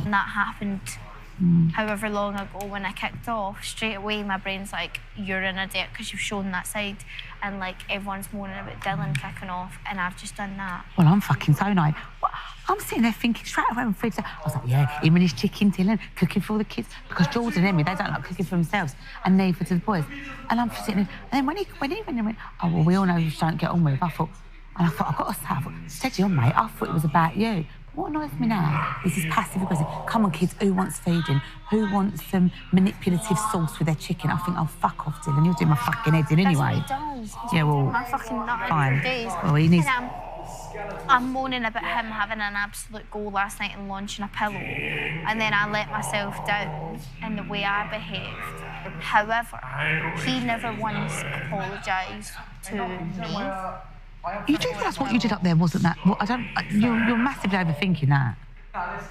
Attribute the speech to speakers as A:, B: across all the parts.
A: And that happened however long ago when I kicked off. Straight away, my brain's like, you're an idiot because you've shown that side. And, like, everyone's moaning about Dylan kicking off, and I've just done that.
B: Well, I'm fucking so annoyed. I'm sitting there thinking straight away when Fred said, I was like, yeah, him and his chicken, Dylan, cooking for all the kids. Because Jordan and Emmy, they don't like cooking for themselves, and neither do the boys. And I'm sitting there, and then when he went, oh, well, we all know you don't get on with. I thought, I've got to say, I thought, steady on, mate. I thought it was about you. What annoys me now is this passive aggressive. Come on, kids, who wants feeding? Who wants some manipulative sauce with their chicken? I think, oh, fuck off, Dylan. You're doing my fucking head in anyway.
A: That's what he does.
B: Yeah, well,
A: my fucking nut
B: fine.
A: Days.
B: Well, he needs...
A: I'm moaning about him having an absolute goal last night and launching a pillow, and then I let myself down in the way I behaved. However, he never once apologised to me.
B: You do realise what you did up there wasn't that? What, you're massively overthinking that.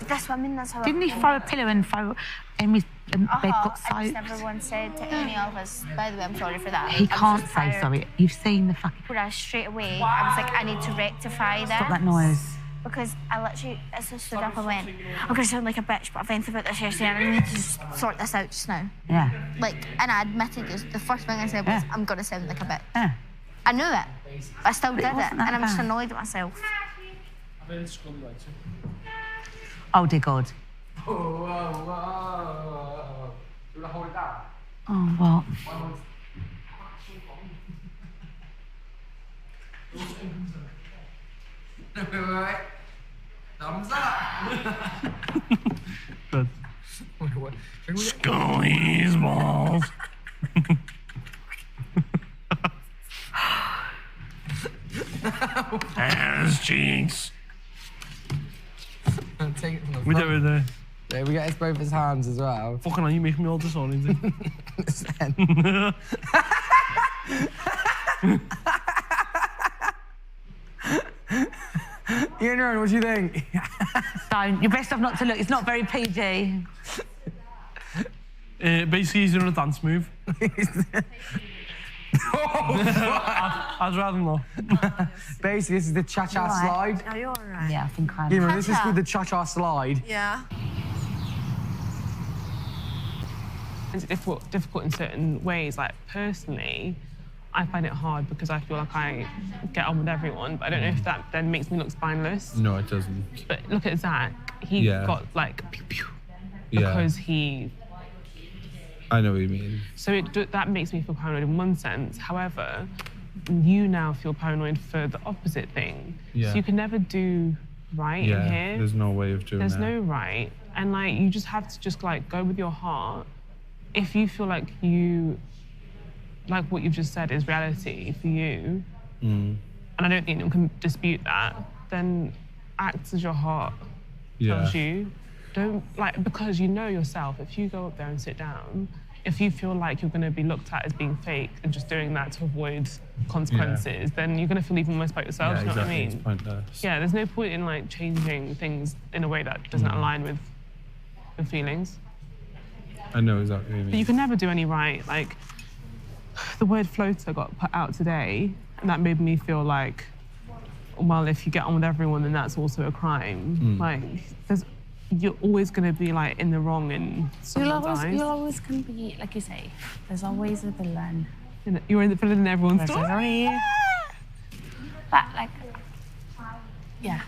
A: That's what I mean. That's how.
B: Didn't he throw a pillow and throw Emmy's bed got soaked?
A: I just never once said to any of us. By the way, I'm sorry for that.
B: He can't say sorry. You've seen the fucking.
A: Whereas straight away, I was like, I need to rectify this.
B: Stop that noise.
A: Because I literally, as I stood up, I went, I'm going to sound like a bitch, but I've vented about this yesterday and I need to just sort this out just now.
B: Yeah.
A: Like, and I admitted this. The first thing I said was, I'm going to sound like a bitch.
B: Yeah.
A: I knew it, but I still did it, and I'm just annoyed at myself.
B: Oh, dear God.
C: Whoa, whoa, whoa. Do you want to hold it down?
B: Oh, what?
C: Wait. Thumbs up.
D: Good.
C: Wait.
D: Squeeze balls. Ass cheeks.
C: Take it from the
D: We
C: front.
D: do it there.
C: Yeah, we get both his hands as well.
D: Fucking hell, you making me all disoriented.
C: Ian, what do you think?
B: Don't. You're best off not to look. It's not very PG.
D: Basically, he's doing a dance move. I'd rather not.
C: Basically, this is the cha-cha slide.
E: Are you all right?
B: Yeah, I think I am.
C: Ian, this is called the cha-cha slide.
E: Yeah.
F: It's difficult in certain ways. Like, personally, I find it hard because I feel like I get on with everyone, but I don't know if that then makes me look spineless.
D: No, it doesn't.
F: But look at Zach. He got, like, pew, pew, because he...
D: I know what you mean.
F: So that makes me feel paranoid in one sense. However, you now feel paranoid for the opposite thing.
D: Yeah.
F: So you can never do right in here.
D: There's no way of doing
F: There's
D: that.
F: no right. And, like, you just have to just, like, go with your heart. If you feel like you, like what you've just said is reality for you, and I don't think anyone can dispute that, then act as your heart tells you. Don't, like, because you know yourself, if you go up there and sit down, if you feel like you're going to be looked at as being fake and just doing that to avoid consequences, then you're going to feel even worse about yourself, you know what I mean?
D: It's pointless.
F: Yeah, there's no point in, like, changing things in a way that doesn't align with feelings.
D: I know exactly what you mean.
F: But you can never do any right. Like, the word floater got put out today, and that made me feel like, well, if you get on with everyone, then that's also a crime. Like, you're always going to be, like, in the wrong in someone's eyes.
E: You're always going to be, like you say, there's always a villain.
F: You're in the villain in everyone's story.
E: But, like, yeah.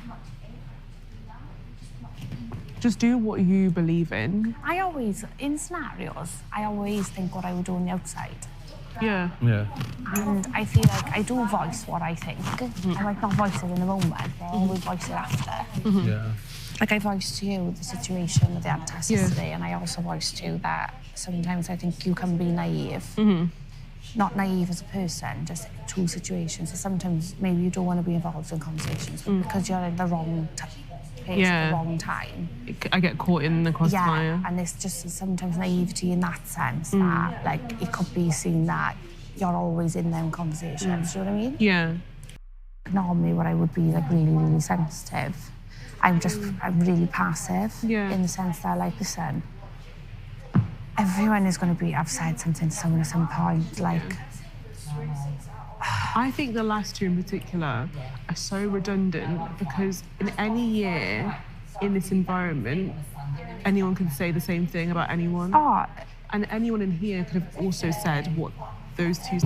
F: Just do what you believe in.
E: I always, in scenarios, I always think what I would do on the outside.
F: Yeah.
D: Yeah.
E: And I feel like I do voice what I think. I might not voice it in the moment, but I always voice it after.
D: Yeah.
E: Like I voiced to you the situation with the ad test yesterday, and I also voiced to you that sometimes I think you can be naive. Not naive as a person, just to situations. So sometimes maybe you don't want to be involved in conversations but because you're in the wrong place at the wrong time.
F: I get caught in the crossfire.
E: Yeah, and it's just sometimes naivety in that sense that, like, it could be seen that you're always in them conversations, do you know what I mean?
F: Yeah.
E: Normally what I would be, like, really, really sensitive. I'm really passive in the sense that, like, listen, everyone is going to be, I've said something to someone at some point, like...
F: I think the last two in particular are so redundant because in any year, in this environment, anyone can say the same thing about anyone.
E: Oh,
F: And anyone in here could have also said what those two.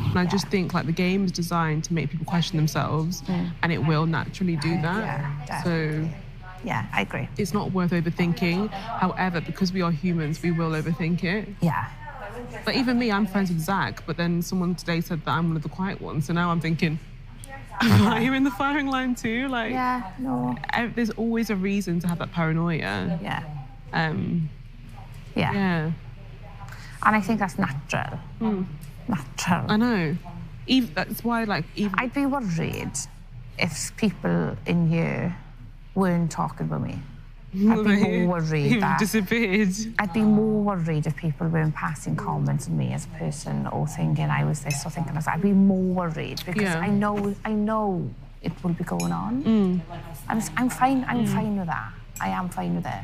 F: And I just think like the game is designed to make people question themselves, and it will naturally do that.
E: Yeah,
F: So
E: yeah, I agree.
F: it's not worth overthinking. However, because we are humans, we will overthink it.
E: Yeah.
F: But even me, I'm friends with Zach, but then someone today said that I'm one of the quiet ones. So now I'm thinking, are you in the firing line too? Like,
E: Yeah, no.
F: there's always a reason to have that paranoia.
E: Yeah.
F: Yeah.
E: And I think that's natural. Natural.
F: I know. That's why, like, even
E: I'd be worried if people in here weren't talking about me. I'd be more worried
F: you've
E: that...
F: disappeared.
E: I'd be more worried if people weren't passing comments on me as a person or thinking I was this or thinking I was that. I'd be more worried because I know it will be going on. I'm fine with that. I am fine with it.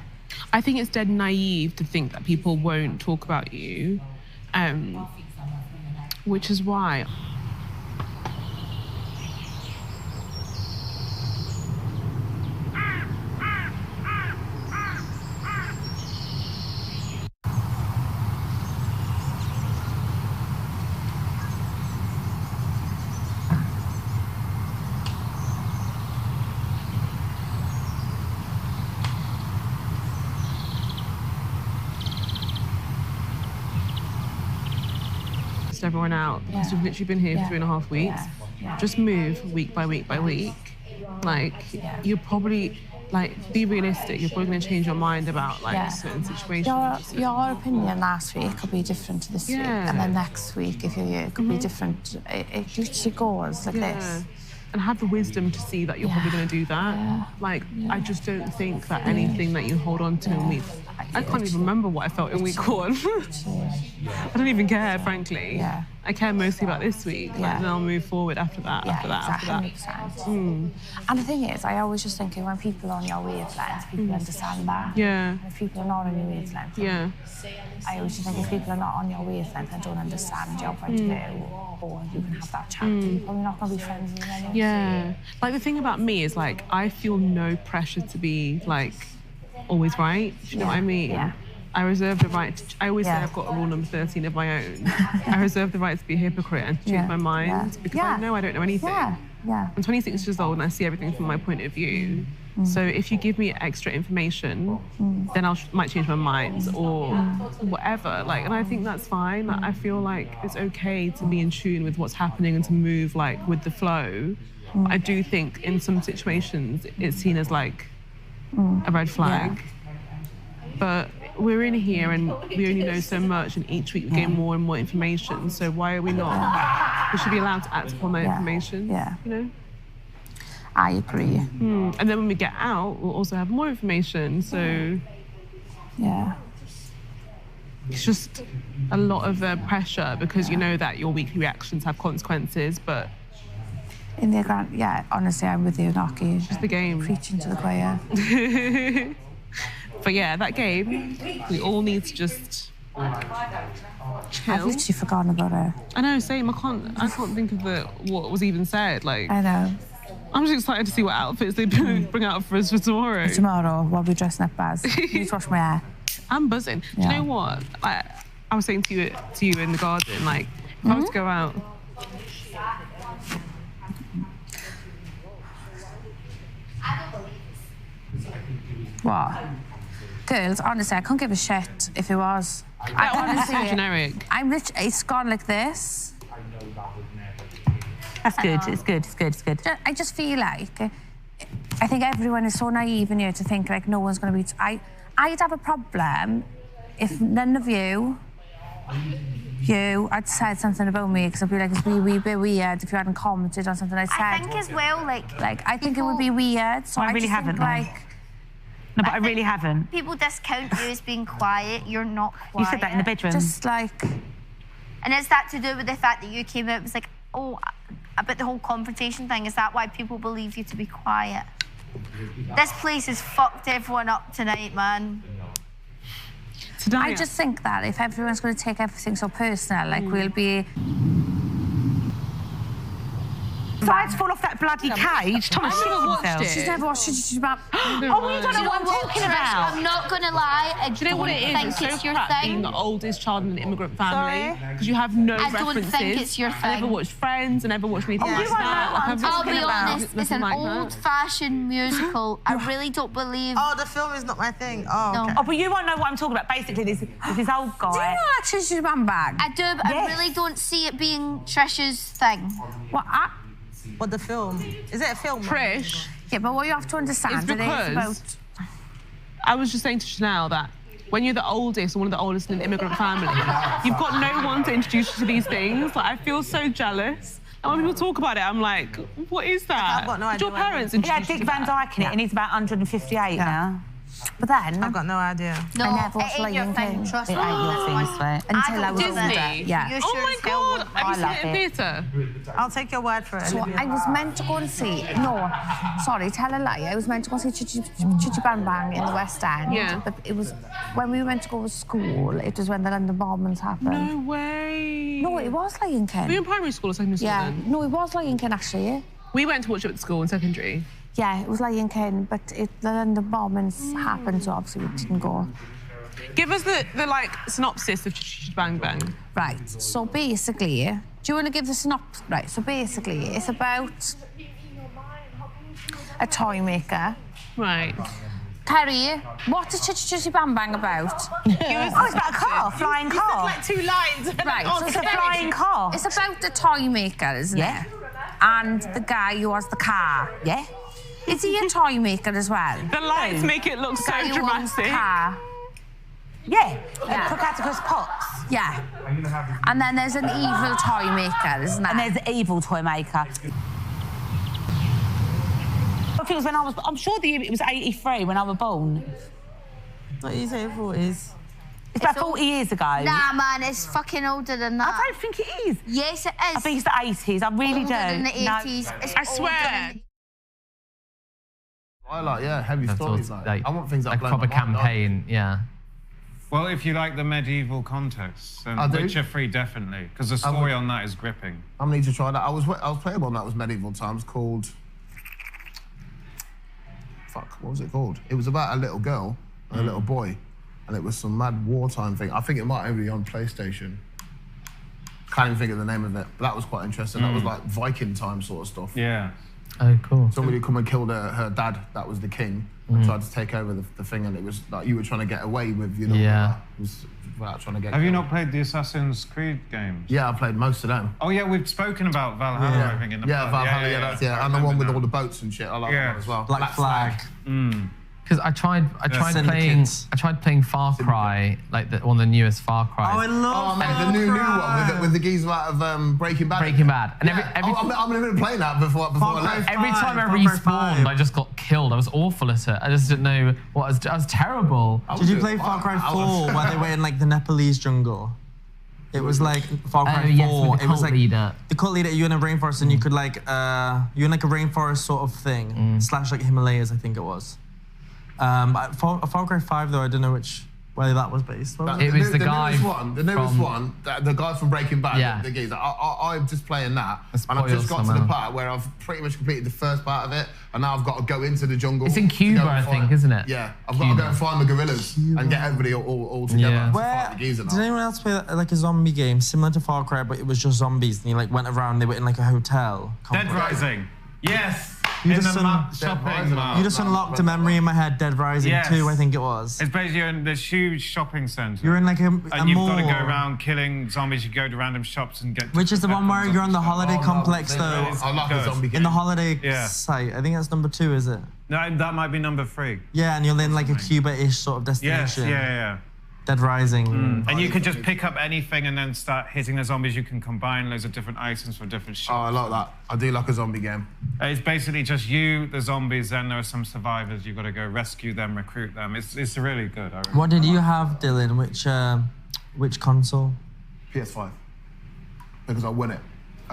F: I think it's dead naive to think that people won't talk about you, which is why. Everyone out because we've literally been here for 3.5 weeks. Just move week by week by week. Like you're probably be realistic. You're probably going to change your mind about certain situations.
E: Your opinion last week could be different to this week, and then next week, if you're here, it could be different. It literally goes like this.
F: And have the wisdom to see that you're probably going to do that. I just don't think that anything that you hold on to in week... I can't even remember what I felt in week 1. I don't even care, frankly. I care mostly about this week. And then I'll move forward after that, after that.
E: 100%. And the thing is, I always just think when people are on your wavelength, people understand that.
F: Yeah.
E: And if people are not on your wavelength, I always just think if people are not on your wavelength and don't understand your point of view, or you can have that chat, you're probably not going to be friends with them anyway.
F: Yeah. Like, the thing about me is, like, I feel no pressure to be, like, always right. Do you know what I mean?
E: Yeah.
F: I reserve the right to... I always say I've got a rule number 13 of my own. I reserve the right to be a hypocrite and to change my mind because I know I don't know anything. I'm 26 years old and I see everything from my point of view. So if you give me extra information, then I might change my mind or whatever. Like, and I think that's fine. Like, I feel like it's okay to be in tune with what's happening and to move like with the flow. I do think in some situations it's seen as like a red flag. But we're in here and we only know so much, and each week we gain more and more information. So why are we not? We should be allowed to act upon that information. You know?
E: I agree.
F: And then when we get out, we'll also have more information. So it's just a lot of pressure because you know that your weekly reactions have consequences, but
E: in the grand, honestly, I'm with you, Nocky.
F: It's just the game.
E: Preaching to the choir.
F: But yeah, that game, we all need to just chill.
E: I've literally forgotten about it.
F: I know, same. I can't think of what was even said. Like,
E: I know.
F: I'm just excited to see what outfits they bring out for us for tomorrow.
E: Tomorrow, what are we dressing up as? I need to wash my hair.
F: I'm buzzing. Do you know what? I was saying to you in the garden, like, if I was to go out.
E: What? Girls, honestly, I couldn't give a shit if it was. I honestly,
F: generic.
E: It's gone like this.
B: That's good. It's good. It's good. It's good.
E: I just feel like I think everyone is so naive in here to think like no one's going to be. I'd have a problem if none of you had said something about me because I'd be like, it's a wee bit weird if you hadn't commented on something I said.
A: I think as well, like
E: I think it would be weird. So
B: I really haven't. No, but I really haven't.
A: People discount you as being quiet. You're not quiet.
B: You said that in the bedroom.
E: Just like.
A: And is that to do with the fact that you came out? It was like, oh, about the whole confrontation thing. Is that why people believe you to be quiet? This place has fucked everyone up tonight, man.
E: I just think that if everyone's going to take everything so personal, like we'll be.
B: Sides fall off that bloody cage. Thomas shit himself.
E: She's never watched Chichi Bang Bang.
B: Oh, you don't know what I'm talking about.
A: I'm not going to lie. I
F: Do you know what it is?
A: think
F: It's so
A: it's your
F: crap being
A: thing.
F: the oldest child in an immigrant family.
B: Sorry?
F: Because you have no
A: I
F: references.
A: don't think it's your
F: I never
A: thing.
F: watched Friends. I never watched anything
B: you
F: like
B: won't know
F: that.
B: what I'm
F: I've
A: I'll
B: talking
A: be
B: about.
A: honest, it's
F: nothing
A: an
F: like that.
A: old-fashioned musical. I really don't believe...
G: Oh, the film is not my thing. Oh,
A: No.
G: okay.
B: Oh, but you won't know what I'm talking about. Basically, this old guy.
E: Do you know that Chichi Bang Bang?
A: I do, but
B: Yes.
A: I really don't see it being Trish's thing.
G: What, the film? Is it a film?
F: Trish,
E: Yeah, but what you have to understand
F: it's
E: it is
F: because
E: about...
F: I was just saying to Chanel that when you're the oldest or one of the oldest in an immigrant family, you've got no one to introduce you to these things. Like, I feel so jealous. And when people talk about it, I'm like, what is that?
G: I've got no
F: Did your
G: idea what it
F: parents
B: He had
F: introduce
B: Dick
F: you to
B: Van
F: that?
B: Dyke in it, and he's about 158 now.
E: But then,
G: I've got no idea.
A: No,
E: I never watched
A: it ain't your
E: Lion
A: thing,
E: King.
A: trust
B: It
A: me.
B: ain't your thing, sweet.
E: until I was
A: don't do
E: older.
F: Disney?
E: Yeah.
A: You
F: Oh
A: sure
F: my
A: as hell
F: God,
A: won't
F: have you seen
B: love
F: it in
B: it.
F: theatre?
G: I'll take your word for it.
E: So
G: Olivia.
E: I was meant to go and see... No, sorry, tell a lie. I was meant to go see Chichi Bang Bang in the West End.
F: Yeah.
E: But it was... When we went to go to school, it was when the London bombings happened.
F: No way.
E: No, it was Lion King.
F: Were you in primary school or secondary school
E: Yeah.
F: then?
E: No, it was Lion King, actually.
F: We went to watch it at school in secondary.
E: Yeah, it was Lion King, but the London bombings happened, so obviously we didn't go.
F: Give us the like synopsis of Chichi Bang Bang.
E: Right, so basically, do you want to give the synopsis? Right, so basically, it's about a toy maker.
F: Right.
E: Carrie, what is Chichi Bang Bang about?
B: Oh, it's about a car, flying car.
G: Like 2 lines.
E: Right, so
B: It's a flying car.
E: It's about the toy maker, isn't
B: Yeah.
E: it? And the guy who has the car.
B: Yeah.
E: Is he a toy maker as well?
F: The lights make it look so
E: Guy who owns the
F: dramatic.
E: car.
B: Yeah.
E: Yeah.
B: Crocodile Pops.
E: Yeah. And then there's an evil toy maker, isn't there?
B: And there's the evil toy maker. I think it was when I'm sure the year it was 83 when I was born.
G: What are you saying, 40s?
B: It's about 40 years ago.
A: Nah, man, it's fucking older than that.
B: I don't think it is.
A: Yes, it is.
B: I think it's the 80s. I really
A: older
B: do.
A: than the
B: No.
A: 80s. It's
F: I
A: older
F: swear.
A: than-
H: I like, heavy
I: That's
H: stories.
I: all,
H: Like, I want things that
I: like
H: blow
I: proper
H: my mind up.
I: campaign, yeah.
D: Well, if you like the medieval context, then
H: I do.
D: Witcher 3 definitely, because the story on that is gripping.
H: I need to try that. I was playing one that was medieval times called... Fuck, what was it called? It was about a little girl and a little boy, and it was some mad wartime thing. I think it might only be on PlayStation. Can't even think of the name of it, but that was quite interesting. That was like Viking time sort of stuff.
D: Yeah.
I: Oh, cool.
H: Somebody come and killed her dad, that was the king, and tried to take over the thing, and it was like you were trying to get away with, you know,
I: Yeah.
H: without trying to get
D: Have you
H: killed.
D: not played the Assassin's Creed games?
H: Yeah, I played most of them.
D: Oh, yeah, we've spoken about Valhalla, I think, in the
H: Yeah,
D: past.
H: Valhalla, yeah, that's, yeah. And the one with all the
D: boats.
H: boats and shit, I like
D: Yeah.
H: that one as well.
J: Black Flag.
I: Because I tried
J: Syndicates.
I: playing Far Cry, like one of the newest Far Cry.
J: Oh, I love
H: Oh, mate, the new one with the geezer out of Breaking Bad.
I: Breaking Bad. And
H: Yeah. I'm even playing that before I left.
I: every time I
J: Far Cry
I: respawned,
J: 5.
I: I just got killed. I was awful at it. I just didn't know what I was terrible.
J: Did you play Far Cry 4 where they were in like the Nepalese jungle? It was like Far Cry 4.
I: Yes, with the
J: it was
I: cult
J: like
I: leader.
J: the cult leader. You're in a rainforest and you could like you're in like a rainforest sort of thing slash like Himalayas, I think it was. Far Cry 5 though, I don't know where that was based. What was
I: It was the guy
H: The newest
I: from-
H: one, the guy from Breaking Bad,
I: Yeah.
H: the geezer. I'm just playing that, and I've
I: Spoils
H: just got to the
I: somehow.
H: part where I've pretty much completed the first part of it, and now I've got to go into the jungle.
I: It's in
H: to
I: Cuba,
H: go and
I: I think,
H: find-
I: isn't it?
H: Yeah, I've got to go and find the gorillas and get everybody all together
I: Yeah.
H: to
J: Where
H: fight the geezer
J: did
H: now.
J: anyone else play like a zombie game similar to Far Cry, but it was just zombies and you like went around? They were in like a hotel.
D: Dead
J: complex.
D: Rising. Yes.
J: You
D: in
J: just
D: the
J: un-
D: shopping
H: Rising.
D: mall.
J: You just unlocked a memory in my head. Dead Rising
D: Yes.
J: 2, I think it was.
D: It's basically you're in this huge shopping centre.
J: You're in like a
D: and you've
J: mall.
D: got to go around killing zombies. You go to random shops and get.
J: Which is the one where
D: weapons
J: you're on the
D: and
J: holiday
D: stuff.
J: complex
H: I
J: though.
H: like a zombie game.
J: In the holiday
D: Yeah.
J: site. I think that's number 2, is it?
D: No, that might be number 3.
J: Yeah, and you're in like a Cuba-ish sort of
D: Yes,
J: destination.
D: yeah.
J: Dead Rising.
D: And you can just pick up anything and then start hitting the zombies. You can combine loads of different items for different
H: Oh,
D: shops.
H: I like that. I do like a zombie game.
D: It's basically just you, the zombies, then there are some survivors. You've got to go rescue them, recruit them. It's really good. I really
J: What did you have, Dylan? Which console?
H: PS5. Because I won it.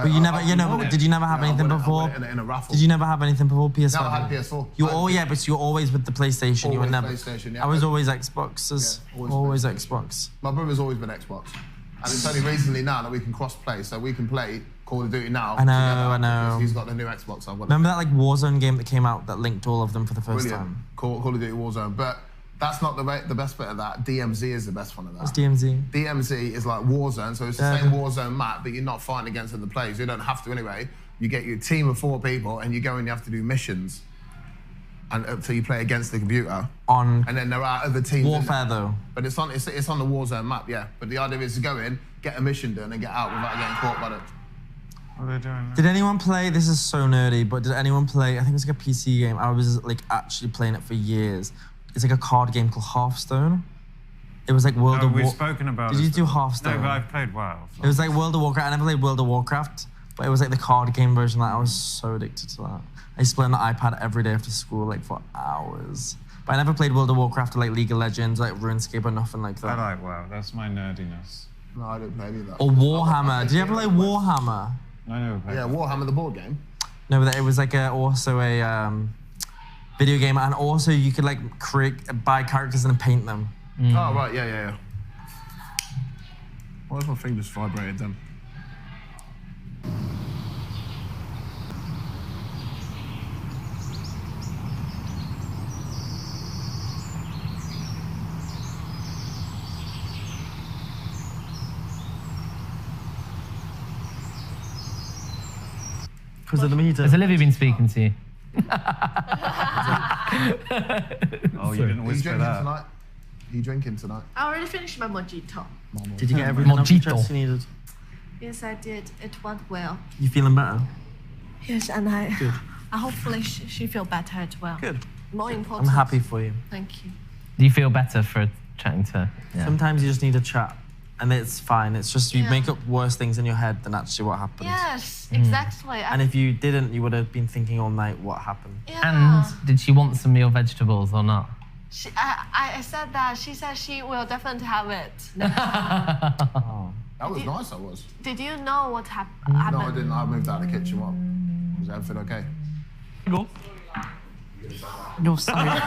J: But you never,
D: won it.
J: did you never have
H: Yeah, I
J: anything
H: won it. I
J: before?
H: won it in a raffle.
J: Did you never have anything before PS5?
H: No, I had PS4.
J: You but you were always with the PlayStation. You were
H: Always
J: never.
H: PlayStation, yeah.
J: I was always Xboxes.
H: Yeah, always
J: always Xbox.
H: My brother's always been Xbox. And it's only recently now that we can cross-play, so we can play Call of Duty now.
J: I know,
H: together
J: I know.
H: because He's got the new Xbox. I've got
J: Remember that like Warzone game that came out that linked all of them for the first time?
H: Call of Duty Warzone. But that's not the best bit of that. DMZ is the best one of that.
J: What's DMZ?
H: DMZ is like Warzone, so it's the same Warzone map, but you're not fighting against other players. You don't have to anyway. You get your team of 4 people, and you go and you have to do missions. And so you play against the computer. And then there are other teams.
J: Warfare though.
H: But it's on the Warzone map, yeah. But the idea is to go in, get a mission done, and get out without getting caught by it.
D: What are they doing?
J: Did anyone play, this is so nerdy, but did anyone play, I think it was like a PC game, I was like actually playing it for years. It's like a card game called Hearthstone. It was like World of Warcraft.
D: We've spoken about
J: Did you do Hearthstone?
D: No, but I've played WoW.
J: It was like World of Warcraft. I never played World of Warcraft, but it was like the card game version. Like, I was so addicted to that. I used to play on the iPad every day after school, like for hours. But I never played World of Warcraft or like League of Legends, like RuneScape or nothing like that.
D: I like WoW. That's my nerdiness.
H: No, I didn't play any of that.
J: Or Warhammer. Did you ever play Warhammer?
D: I never played.
H: Yeah, Warhammer the board game.
J: No, but it was like also a video game, and also you could like buy characters and paint them.
H: Oh, right, yeah. Why has my thing just vibrated then?
J: Because of the meter.
I: Has Olivia been speaking to you?
D: Oh, you didn't whisper that.
H: Tonight? Are you drinking tonight?
K: I already finished my mojito.
J: Did you get everything off your chest you needed?
K: Yes, I did. It went well.
J: You feeling better?
K: Yes, and I
J: Good.
K: hopefully she feel better as well.
J: Good.
K: More important.
J: I'm happy for you.
K: Thank you.
I: Do you feel better for chatting to her? Yeah.
J: Sometimes you just need a chat, and it's fine. It's just you make up worse things in your head than actually what happened.
K: Yes, exactly.
J: And if you didn't, you would have been thinking all night what happened.
I: And did she want some of your vegetables or not?
K: I said that. She said she will definitely have it.
J: Oh.
H: That was nice, that was.
K: Did you know what happened?
H: No, I didn't. I moved out of the kitchen. What? Was everything okay?
J: Go.
B: You're sorry.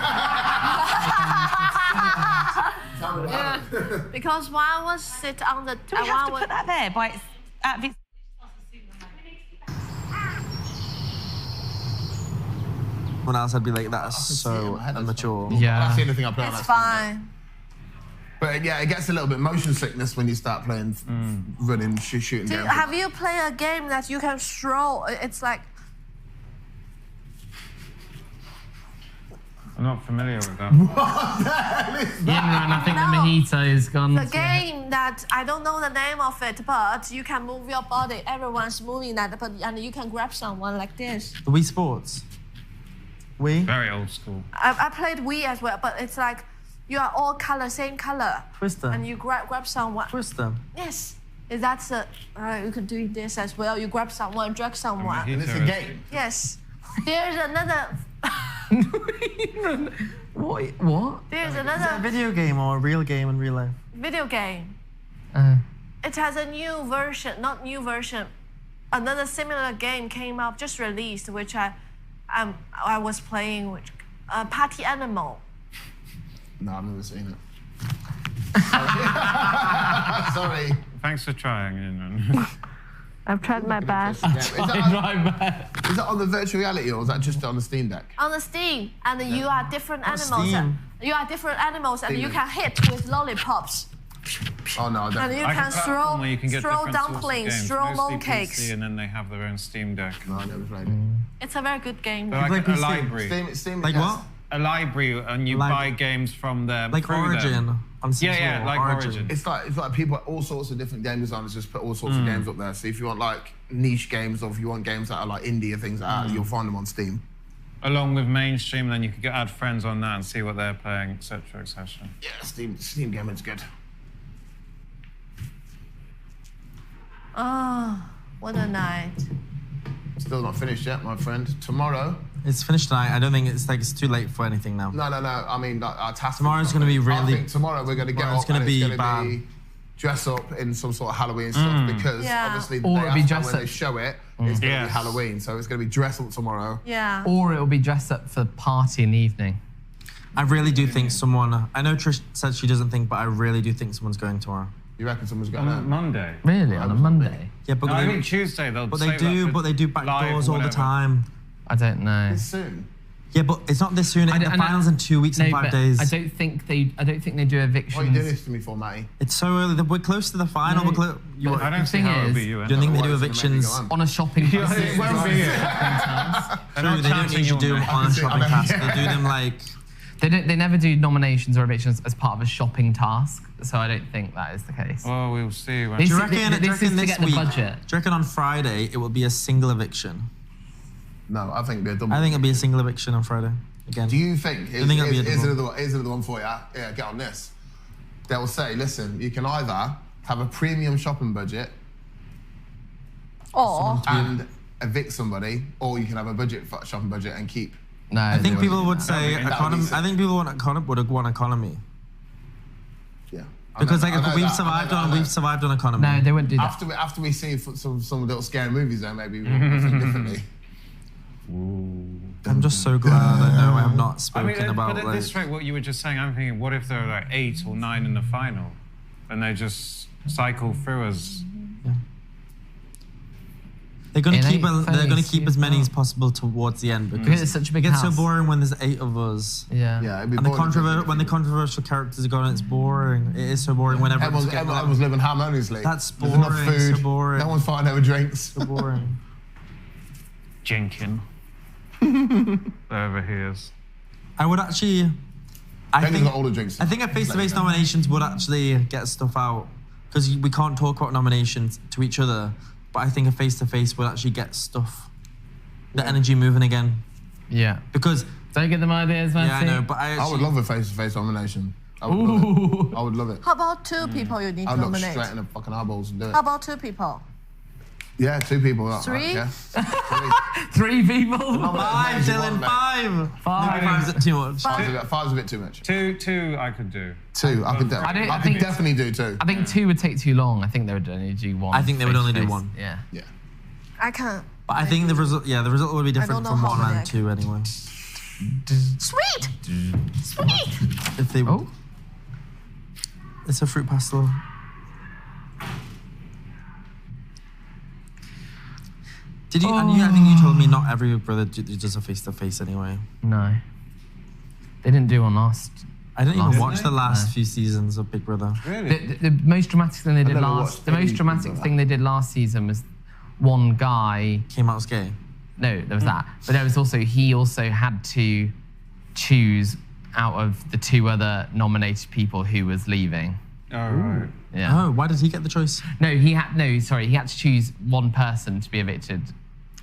K: Yeah, because when I was sit on the...
B: Do we have to put that there by its out of its...
J: Someone else, I'd be like, that's so immature.
H: That's the only thing I play on
K: It's
H: that screen,
K: fine.
H: But yeah, it gets a little bit motion sickness when you start playing, running, shooting games.
K: Have you played a game that you can throw? It's like...
D: I'm not familiar with that.
I: Yeah, and I think the mojito is gone.
K: The game that, I don't know the name of it, but you can move your body. Everyone's moving that, and you can grab someone like this.
J: The Wii Sports. Wii?
D: Very old school.
K: I played Wii as well, but it's like you are all color, same color.
J: Twister.
K: And you grab someone.
J: Twister.
K: Yes. That's you can do this as well. You grab someone, drag someone.
H: And it's a game.
K: Yes. There's another.
J: What?
K: There's
J: Is it a
K: another
J: video game or a real game in real life?
K: video game. It has a new version, not new version. Another similar game came out, just released, which I was playing, which Party Animal.
H: No, I've never seen it. Sorry.
D: Thanks for trying, Inran.
K: I've tried my best.
H: Is that on the virtual reality or is that just on the Steam Deck?
K: On the Steam, and you are different animals.
J: Steam.
K: You are different animals, and you can hit with lollipops.
H: Oh no, I don't.
K: And you
D: Like a
K: can
D: platform where you can get
K: throw
D: different sorts of
K: dumplings,
D: games,
K: throw
D: mostly
K: mooncakes.
D: PC, and then they have their own Steam Deck.
H: No, I never played it.
K: It's a very good game.
D: They're like a library.
H: Steam,
J: Like
H: yes.
J: what?
D: A library, and you buy games from them.
J: Like
D: through
J: Origin.
D: Them.
J: On
D: Yeah, like Origin.
H: It's like people, all sorts of different game designers just put all sorts of games up there. So if you want like niche games, or if you want games that are like indie or things like that, you'll find them on Steam.
D: Along with mainstream, then you could add friends on that and see what they're playing, etc., etc.
H: Yeah, Steam gaming's good.
K: Oh, what a night.
H: Still not finished yet, my friend. Tomorrow.
J: It's finished tonight. I don't think it's too late for anything now.
H: No. I mean, like, our task.
J: Tomorrow's going to be
H: I
J: really.
H: think tomorrow we're going to get
J: Tomorrow's
H: up
J: gonna
H: and
J: be
H: it's going to
J: bad.
H: be dress up in some sort of Halloween stuff because obviously the
I: Or
H: day
I: it'll be
H: after
I: dress
H: when they
I: up.
H: show it, it's going to be Halloween. So it's going to be dress up tomorrow.
K: Yeah.
I: Or it'll be dressed up for party in the evening.
J: I really do think someone. I know Trish said she doesn't think, but I really do think someone's going tomorrow.
H: You reckon someone's going
D: On
H: home?
D: Monday.
I: Really? On a Monday?
J: Yeah, but
D: No, I think Tuesday they'll.
J: But
D: save
J: they do back
D: live
J: doors
D: or
J: all the
D: whatever.
J: time.
I: I don't know.
H: It's soon.
J: Yeah, but it's not this soon. The finals in 2 weeks and 5
I: but
J: days.
I: I don't think they do
H: What are you doing
I: evictions.
H: this to me for, Matty?
J: It's so early. We're close to the final.
I: No,
J: We're
D: I don't
I: The
D: see
I: thing
D: how it'll
I: is,
D: be you.
J: do you think they do
H: Otherwise it's gonna make me
J: evictions?
H: go home.
I: on a shopping
D: Yeah, it won't be it. They're not
J: True, they don't
D: chanting
J: usually do
D: your
J: them
D: name.
J: on a shopping task.
H: Yeah.
J: They do them like.
I: They never do nominations or evictions as part of a shopping task, so I don't think that is the case.
D: Well, we'll see. When
I: This
J: Do you
I: is-
J: reckon,
I: this is to
J: this
I: get the
J: week?
I: budget.
J: Do you reckon on Friday it will be a single eviction?
H: No, I think it'll be a double.
J: I think it'll be a single eviction on Friday again.
H: Do you think?
J: I think it'll be a
H: Here's
J: double.
H: another one for you. Yeah, get on this. They'll say, listen, you can either have a premium shopping budget
K: Or
H: and evict somebody, or you can have a shopping budget and keep.
I: No,
J: I think
I: they
J: people would
I: wouldn't.
J: say
H: That would be
J: economy.
H: sick.
J: I think people would want economy
H: Yeah.
J: because
H: I know
J: we've
H: that,
J: survived
H: I know
J: on
H: that.
J: we've survived on economy.
I: No, they wouldn't do that.
H: After we see some little scary movies, though, maybe we'll think differently.
J: I'm just so glad I know I have not
D: I
J: spoken
D: mean,
J: about
D: but at
J: like.
D: this rate, what you were just saying, I'm thinking, what if there are like 8 or 9 in the final, and they just cycle through us?
J: They're going
I: In
J: to keep.
I: 8
J: They're going to keep
I: phase,
J: as many
I: yeah.
J: as possible towards the end
I: Because it's such a big
J: it gets so
I: house.
J: boring when there's 8 of us.
I: Yeah.
H: Yeah, it'd be
J: And
H: boring.
J: when the controversial characters are gone, it's boring. It is so boring when
H: Everyone's living harmoniously.
J: That's
H: There's enough
J: boring,
H: food.
J: so boring.
H: No one's fighting over drinks.
J: so boring.
D: Jenkin. Over here's.
J: I would actually. I
H: Benny's
J: think.
H: got all the drinks.
J: I think a face-to-face nominations would actually get stuff out because we can't talk about nominations to each other. But I think a face-to-face would actually get stuff, the energy moving again.
I: Yeah.
J: Because
I: Don't get them ideas, man.
J: yeah, I know, but I
H: would love a face-to-face nomination. I would love it. I would love it.
K: how about 2 people you need
H: I'd
K: to
H: look
K: nominate?
H: straight in the fucking eyeballs and do it.
K: How about 2 people?
H: Yeah, 2 people.
K: 3?
H: Yeah.
I: 3 people.
J: five, Dylan,
H: Mate.
J: 5. Maybe 5's too much.
H: Five's a bit too much.
D: 2 I could do.
H: 2, I could
I: I
H: could
I: think-
H: definitely do 2.
I: I think 2 would take too long. I think they would only do 1.
J: I think they would only do
I: face-to-face.
J: 1.
I: Yeah.
H: Yeah.
K: I can't.
J: But I think the result, the result will be different
K: know
J: from
K: how
J: 1
K: many I
J: and 2 anyway.
K: Sweet! Sweet!
J: If they,
I: Oh.
J: It's a fruit pastel. Did you? And you, I think you told me not every brother does a face-to-face anyway.
I: No. They didn't do one last.
J: I didn't even
I: Last
J: watch
I: night?
J: the last few seasons of Big Brother.
D: Really?
I: The most dramatic thing they did
H: never
I: last.
H: watched
I: The most
H: any
I: dramatic
H: Big Brother.
I: thing they did last season was one guy.
J: Came out as gay.
I: No, there was that. But there was also he also had to choose out of the 2 other nominated people who was leaving.
D: Oh, right.
I: Yeah.
J: Oh, why did he get the choice?
I: No, he had he had to choose one person to be evicted.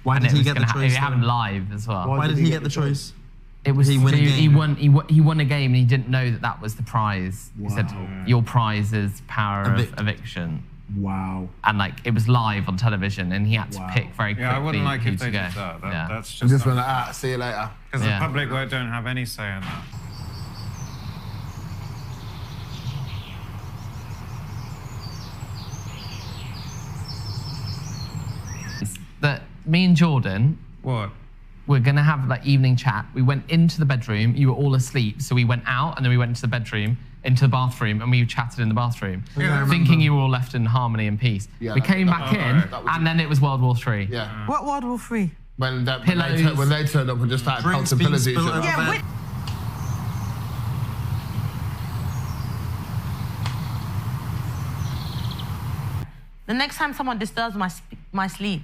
J: Why
I: And
J: did
I: it
J: he
I: was
J: get the
I: gonna
J: choice?
I: It happened
J: though?
I: live as well.
J: Why did he get the choice?
I: It was
J: Did he win a
I: through-
J: game?
I: He won a game and he didn't know that that was the prize. He said, "Your prize is power
J: Evict.
I: of eviction."
J: Wow.
I: And like it was live on television, and he had to pick very quickly.
D: Yeah, I wouldn't like
I: who
D: if
I: to
D: they
I: go.
D: did that.
I: Yeah.
D: That's
H: And
D: just
H: just went see you later.
D: because
I: Yeah.
D: the public don't have any say in that.
I: That me and Jordan
D: What?
I: were gonna have like evening chat. We went into the bedroom. You were all asleep, so we went out, and then we went into the bedroom, into the bathroom, and we chatted in the bathroom,
H: Yeah, I
I: thinking you were all left in harmony and peace.
H: Yeah,
I: we
H: that-
I: came
H: that-
I: back
H: oh,
I: in,
H: right, that was
I: and then it was World War III.
H: Yeah.
G: What World War III?
H: When
I: Pillows.
H: when they turned up and just started
J: Drinks
H: pelting
J: being
H: pillows at each
J: spilled
H: other.
J: over.
G: Yeah, wait. The next time someone disturbs my sleep,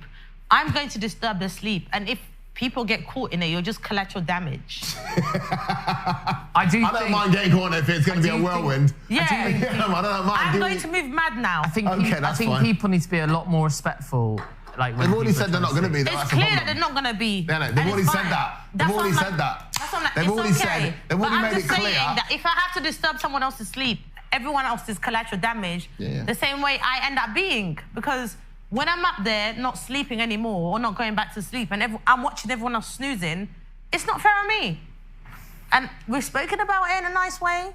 G: I'm going to disturb their sleep. And if people get caught in it, you'll just collateral damage.
I: I
H: don't mind getting caught in it if it's going to be a whirlwind.
G: Yeah.
H: I don't mind.
G: I'm going to move mad now.
I: I think,
H: Okay,
I: I
H: that's
I: think
H: fine.
I: people need to be a lot more respectful. Like when
H: They've already
I: people
H: said they're not going to be.
G: It's
H: That's the
G: clear that
H: problem.
G: they're not going to be.
H: Yeah, no,
G: And
H: they've
G: it's
H: already said
G: fine.
H: that. They've
G: That's what
H: already
G: I'm
H: said
G: like-
H: that.
G: That's what I'm like,
H: They've
G: it's
H: already
G: okay.
H: said. They've
G: But
H: already
G: I'm
H: made
G: just
H: it clear.
G: saying that if I have to disturb someone else's sleep, everyone else is collateral damage.
H: Yeah.
G: The same way I end up being. Because when I'm up there not sleeping anymore or not going back to sleep and I'm watching everyone else snoozing, it's not fair on me. And we've spoken about it in a nice way.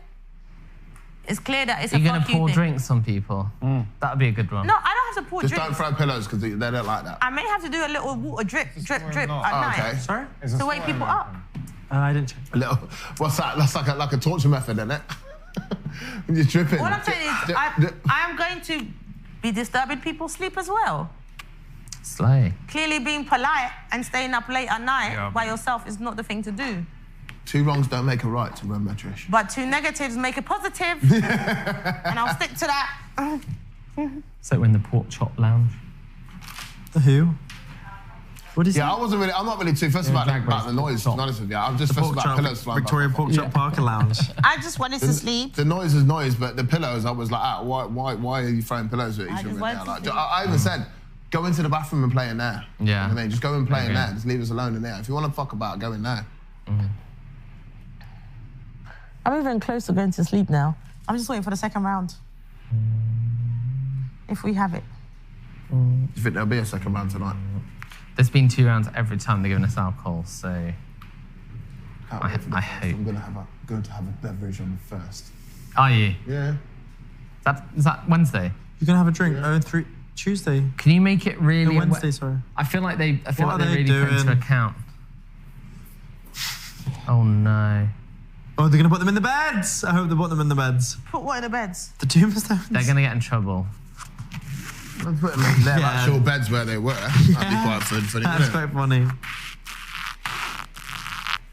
G: It's clear that it's
I: You're
G: a
I: going
G: fuck
I: to
G: you
I: pour
G: thing.
I: drinks on people. That would be a good one.
G: No, I don't have to pour
H: Just
G: drinks.
H: don't throw pillows because they don't like that.
G: I may have to do a little water drip at
H: Oh,
G: night
H: okay.
J: Sorry?
G: to wake people up.
J: I didn't check.
H: A little. What's that? That's like a torture method, isn't it? I'm just dripping.
G: All I'm saying is, I am going to be disturbing people's sleep as well.
I: Slay.
G: Clearly, being polite and staying up late at night
D: Yeah.
G: by yourself is not the thing to do.
H: 2 wrongs don't make a right, to remember, Trish.
G: But 2 negatives make a positive, and I'll stick to that.
I: So we're in the pork chop lounge.
J: The who? What is
H: Yeah, I'm not really too fussed about the noise, to be honest with you. I'm just fussed about pillows flying
J: Victoria
H: back.
J: Pork Chop Parker Lounge.
G: I just wanted to sleep.
H: The noise is noise, but the pillows, I was like, why are you throwing pillows at each
G: just
H: other in
G: wanted
H: there?
G: to
H: Like,
G: sleep.
H: I even said, go into the bathroom and play in there.
I: Yeah.
H: You know what I mean? Just go and play in
I: Okay.
H: there. Just leave us alone in there. If you want to fuck about, go in there.
G: I'm even close to going to sleep now. I'm just waiting for the second round. If we have it.
H: Do you think there'll be a second round tonight?
I: There's been 2 rounds every time they're giving us alcohol, so
H: Can't wait for the
I: I
H: first.
I: hope.
H: I'm going to have a beverage on the first.
I: Are you?
H: Yeah.
I: Is that Wednesday?
J: You're gonna have a drink Tuesday.
I: Can you make it really?
J: No, Wednesday, sorry.
I: I feel like they
J: What are
I: really
J: they
I: put into
J: doing?
I: account. Oh no.
J: Oh, they're gonna put them in the beds. I hope they put them in the beds.
G: Put what in the beds?
J: The tombstones.
I: They're gonna get in trouble.
H: Let's put them in their
J: Yeah.
H: actual beds where they were. That'd be quite funny.
J: That's
H: wouldn't it?
J: quite funny.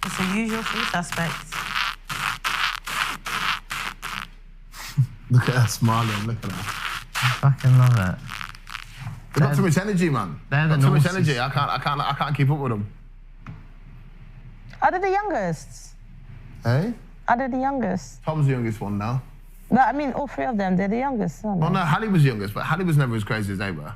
G: It's the usual 3 suspects.
H: Look at her smiling. Look at her.
I: I fucking love it.
H: They've got too much energy, man.
I: They're the
H: Got too much
I: naughties.
H: energy. I can't keep up with them.
E: Are they the youngest?
H: Hey?
E: Are they the youngest?
H: Tom's the youngest one now.
E: No, I mean, all 3 of them, they're the youngest, aren't they?
H: Oh no, Hallie was youngest, but Hallie was never as crazy as they were.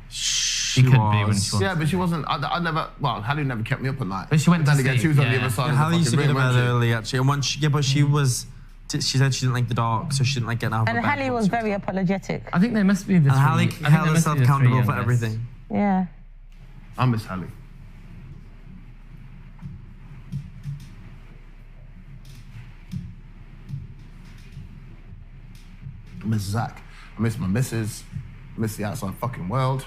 I: She could be when she wants.
H: Yeah, but she wasn't. I never. Well, Hallie never kept me up at night.
I: But she went to
H: then again,
I: sleep,
H: she was on the
I: yeah.
H: other side
J: Yeah,
H: of
J: Hallie
H: the
J: used to
H: fucking
J: go to
H: room,
J: bed
H: wasn't
J: early, actually. And once, but she was. She said she didn't like the dark, so she didn't like getting out of
E: And
J: bed.
E: Hallie was very apologetic.
I: I think they must be the
J: And Hallie
I: three. I think
J: held
I: they must
J: herself
I: be the three
J: accountable for
I: youngest.
J: everything.
E: Yeah.
H: I miss Hallie. I miss Zach. I miss my missus. I miss the outside fucking world.